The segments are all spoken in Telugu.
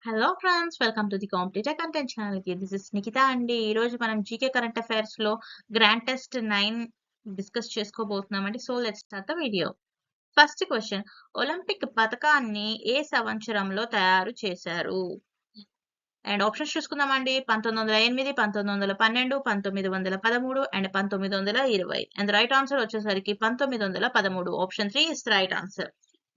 Hello friends, welcome to the competitive content channel కి. దిస్ ఇస్ నిఖిత అండి. ఈ రోజు మనం జీకే కరెంట్ అఫైర్స్ లో గ్రాండ్ టెస్ట్ 9 డిస్కస్ చేసుకోబోతున్నామండి. So let's start the video. First question, Olympic పథకాన్ని ఏ సంవత్సరంలో తయారు చేశారు? అండ్ ఆప్షన్స్ చూసుకుందామండి. 1908, 1912, 1913 అండ్ 1920. అండ్ రైట్ ఆన్సర్ వచ్చేసరికి 1913. Option 3 is right answer.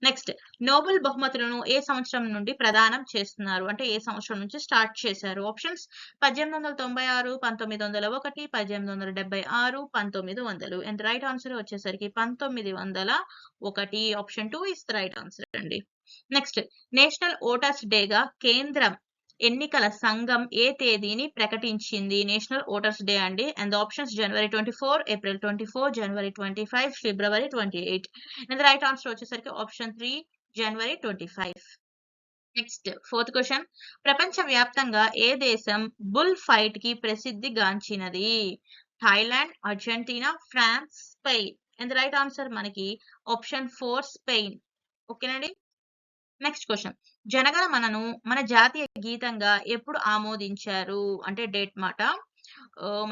Next, Nobel బహుమతులను ఏ సంవత్సరం నుండి ప్రదానం చేస్తున్నారు? అంటే ఏ సంవత్సరం నుంచి స్టార్ట్ చేశారు? ఆప్షన్స్ 1896, 1901, 1876, 1900. అండ్ రైట్ ఆన్సర్ వచ్చేసరికి 1901. ఆప్షన్ 2 ఇస్ రైట్ ఆన్సర్ అండి. నెక్స్ట్, నేషనల్ ఓటర్స్ డేగా కేంద్రం ఎన్నికల సంఘం ఏ తేదీని ప్రకటించింది? నేషనల్ ఓటర్స్ డే అండి. And options January 24, April 24, January 25, February 28. And right answer వచ్చేసరికి option 3 January 25. Next, fourth question, ప్రపంచ వ్యాప్తంగా ఏ దేశం బుల్ ఫైట్ కి ప్రసిద్ధి గాంచినది? Thailand, Argentina, France, Spain. And right answer మనకి ఆప్షన్ 4 స్పెయిన్. ఓకేనండి. నెక్స్ట్ క్వశ్చన్, జనగణమనను మన జాతీయ గీతంగా ఎప్పుడు ఆమోదించారు? అంటే డేట్ మాట.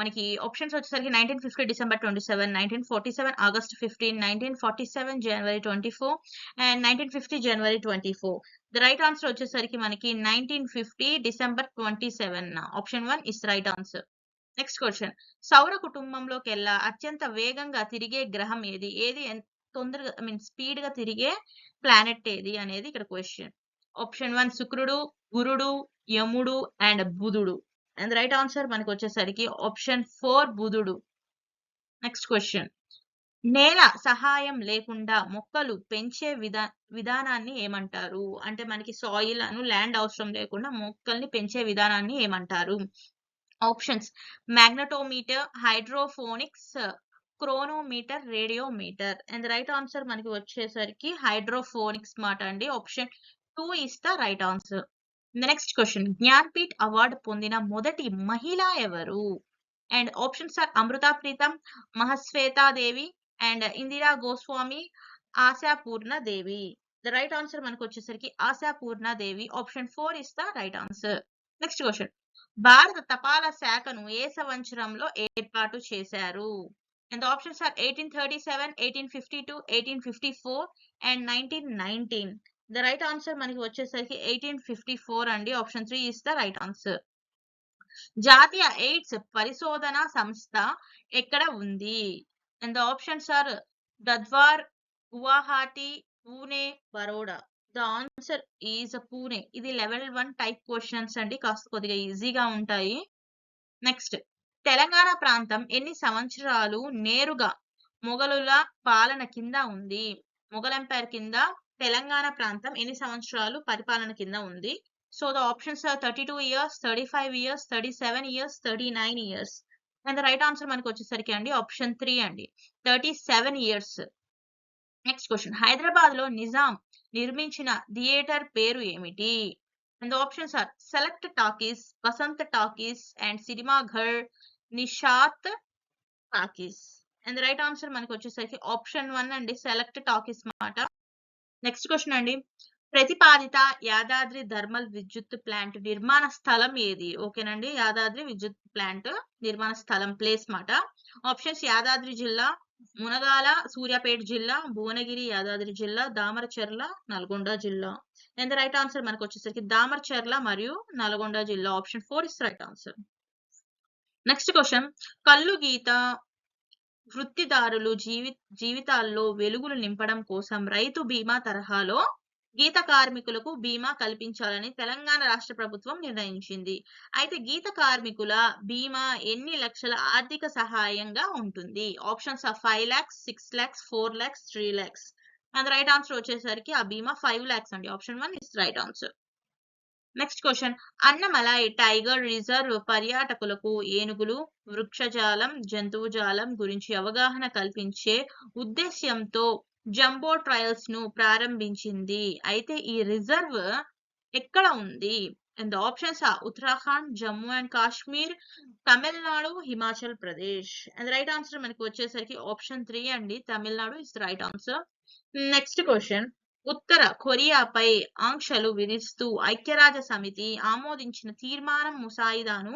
మనకి ఆప్షన్స్ వచ్చేసరికి 1950 December 27, 1947 August 15, 1947 January 24 and 1950 January 24. The right answer వచ్చేసరికి మనకి 1950 December 27. Option 1 is right answer. Next question, సౌర కుటుంబంలోకెల్లా అత్యంత వేగంగా తిరిగే గ్రహం ఏది? ఏది తొందరగా స్పీడ్ గా తిరిగే ప్లానెట్ ఏది అనేది ఇక్కడ క్వశ్చన్. ఆప్షన్ 1 శుక్రుడు, గురుడు, యముడు అండ్ బుధుడు. అండ్ రైట్ ఆన్సర్ మనకి వచ్చేసరికి ఆప్షన్ 4 బుధుడు. నెక్స్ట్ క్వశ్చన్, నేల సహాయం లేకుండా మొక్కలు పెంచే విధానాన్ని ఏమంటారు? అంటే మనకి సాయిల్ ల్యాండ్ అవసరం లేకుండా మొక్కల్ని పెంచే విధానాన్ని ఏమంటారు? Options magnetometer, hydroponics, chronometer, radiometer. And right answer మనకి వచ్చేసరికి హైడ్రోఫోనిక్స్ మాట అండి. Option 2 is the right answer. Next question, Jnanpith award పొందిన మొదటి మహిళ ఎవరు? And options are Amrita Pritam, Mahasweta Devi and Indira Goswami, ఆశాపూర్ణ Devi. The right answer మనకు వచ్చేసరికి ఆశాపూర్ణ దేవి. Option 4 is the right answer. Next question, భారత తపాలా శాఖను ఏ సంవత్సరంలో ఏర్పాటు చేశారు? And options are 1837, 1852, 1854 and 1919. The right answer మనకి వచ్చేసరికి 1854 అండి. Option 3 is the right answer. జాతీయ ఎయిడ్స్ పరిశోధన సంస్థ ఎక్కడ ఉంది? అండ్ ద ఆప్షన్స్ ఆర్ దద్వార్, Guwahati, Pune, Baroda. The answer is Pune. ఇది లెవెల్ 1 టైప్ క్వశ్చన్స్ అండి, కాస్త కొద్దిగా ఈజీగా ఉంటాయి. నెక్స్ట్, తెలంగాణ ప్రాంతం ఎన్ని సంవత్సరాలు నేరుగా మొఘలుల పాలన కింద ఉంది? మొఘల్ ఎంపైర్ కింద తెలంగాణ ప్రాంతం ఎన్ని సంవత్సరాలు పరిపాలన కింద ఉంది? So the options are 32 years, 35 years, 37 years, 39 years. And the right answer మనకి వచ్చేసరికి అండి ఆప్షన్ 3 అండి, 37 years. నెక్స్ట్ క్వశ్చన్, హైదరాబాద్ లో నిజాం నిర్మించిన థియేటర్ పేరు ఏమిటి? And the options are select talkies, Vasant talkies and cinema Ghar, Nishat talkies. And right answer మనకి వచ్చేసరికి ఆప్షన్ 1 అండి, సెలెక్ట్ టాకీస్ మాట. నెక్స్ట్ క్వశ్చన్ అండి, ప్రతిపాదిత యాదాద్రి థర్మల్ విద్యుత్ ప్లాంట్ నిర్మాణ స్థలం ఏది? ఓకేనండి, యాదాద్రి విద్యుత్ ప్లాంట్ నిర్మాణ స్థలం ప్లేస్ మాట. ఆప్షన్స్ యాదాద్రి జిల్లా, మునగాల సూర్యాపేట జిల్లా, భువనగిరి యాదాద్రి జిల్లా, దామరచెర్ల నల్గొండ జిల్లా. అండ్ ద రైట్ ఆన్సర్ మనకు వచ్చేసరికి దామరచెర్ల మరియు నల్గొండ జిల్లా. Option 4 is right answer. Next question, కల్లు గీత వృత్తిదారులు జీవితాల్లో వెలుగులు నింపడం కోసం రైతు బీమా తరహాలో గీత కార్మికులకు బీమా కల్పించాలని తెలంగాణ రాష్ట్ర ప్రభుత్వం నిర్ణయించింది. అయితే గీత కార్మికుల బీమా ఎన్ని లక్షల ఆర్థిక సహాయంగా ఉంటుంది? Options are 5 lakhs, 6 lakhs, 4 lakhs, 3 lakhs. And right answer వచ్చేసరికి ఆ బీమా 5 lakhs అండి. Option 1 is right answer. Next question, Annamalai tiger reserve పర్యాటకులకు ఏనుగులు, వృక్షజాలం, జంతువుజాలం గురించి అవగాహన కల్పించే ఉద్దేశ్యంతో జంబో ట్రయల్స్ ను ప్రారంభించింది. అయితే ఈ రిజర్వ్ ఎక్కడ ఉంది? And options are Uttarakhand, Jammu and Kashmir, Tamil Nadu, Himachal Pradesh. And right answer మనకి వచ్చేసరికి ఆప్షన్ 3 అండి, Tamil Nadu is right answer. Next question, ఉత్తర కొరియాపై ఆంక్షలు విధిస్తూ ఐక్యరాజ్య సమితి ఆమోదించిన తీర్మానం ముసాయిదాను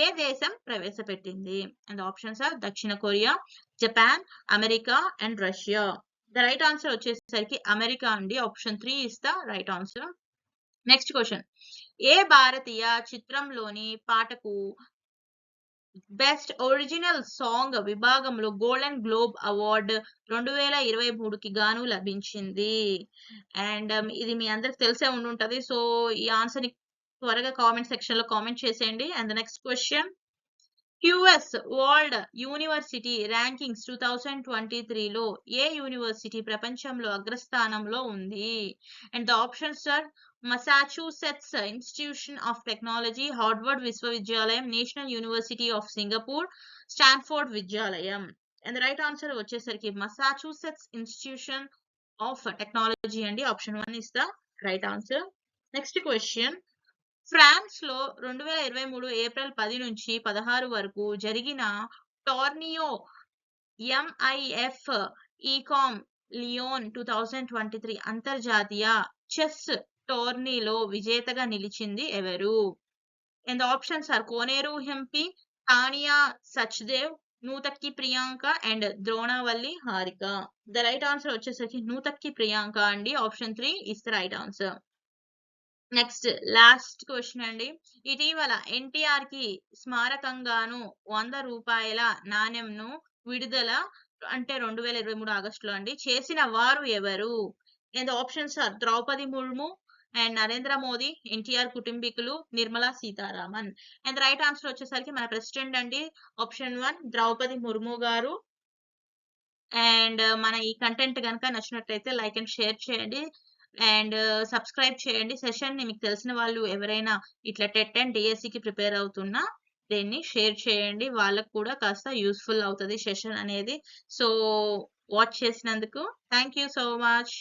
ఏ దేశం ప్రవేశపెట్టింది? అండ్ ఆప్షన్స్ ఆర్ దక్షిణ Korea, Japan, America and Russia. The right answer వచ్చేసరికి అమెరికా అండి. Option 3 is the right answer. Next question. ఏ భారతీయ చిత్రంలోని పాటకు బెస్ట్ ఒరిజినల్ సాంగ్ విభాగంలో గోల్డెన్ గ్లోబ్ అవార్డ్ 2023కి గాను లభించింది? అండ్ ఇది మీ అందరికి తెలిసే ఉండుంటది. సో ఈ ఆన్సర్ ని త్వరగా కామెంట్ సెక్షన్ లో కామెంట్ చేసేయండి. And next question. QS world university rankings 2023లో ఏ యూనివర్సిటీ ప్రపంచంలో అగ్రస్థానంలో ఉంది? And the options are Massachusetts institution of technology, Harvard విశ్వవిద్యాలయం, national university of Singapore, Stanford విద్యాలయం. అండ్ ద రైట్ ఆన్సర్ వచ్చేసరికి మసాచుసెట్స్ ఇన్స్టిట్యూషన్ ఆఫ్ టెక్నాలజీ అండి. Option 1 is the right answer. Next question. France లో 2023 ఏప్రిల్ 10 నుంచి 16 వరకు జరిగిన టోర్నియో ఎంఐఎఫ్ ఈకామ్ లియోన్ 2023 అంతర్జాతీయ చెస్ టోర్నీలో విజేతగా నిలిచింది ఎవరు? And options are Koneru Humpy, Tania Sachdev, Nutakki Priyanka and Dronavalli Harika. The right answer వచ్చేసరికి నూతక్కి ప్రియాంక అండి. Option 3 is the right answer. Next last question అండి. ఇటీవల ఎన్టీఆర్ కి స్మారకంగాను 100 రూపాయల నాణ్యంను విడుదల అంటే 2023 ఆగస్టులో అండి చేసిన వారు ఎవరు? And options are Draupadi Murmu and Narendra Modi, NTR కుటుంబీకులు, Nirmala Sitharaman. And right answer వచ్చేసరికి మన ప్రెసిడెంట్ అండి. ఆప్షన్ 1 ద్రౌపది ముర్ము గారు. అండ్ మన ఈ కంటెంట్ కనుక నచ్చినట్లయితే లైక్ అండ్ షేర్ చేయండి అండ్ సబ్స్క్రైబ్ చేయండి. సెషన్ ని మీకు తెలిసిన వాళ్ళు ఎవరైనా ఇట్లా టెట్ అండ్ డిఎస్సికి ప్రిపేర్ అవుతున్నా దీన్ని షేర్ చేయండి. వాళ్ళకు కూడా కాస్త యూస్ఫుల్ అవుతుంది సెషన్ అనేది. సో వాచ్ చేసినందుకు థ్యాంక్ యూ సో మచ్.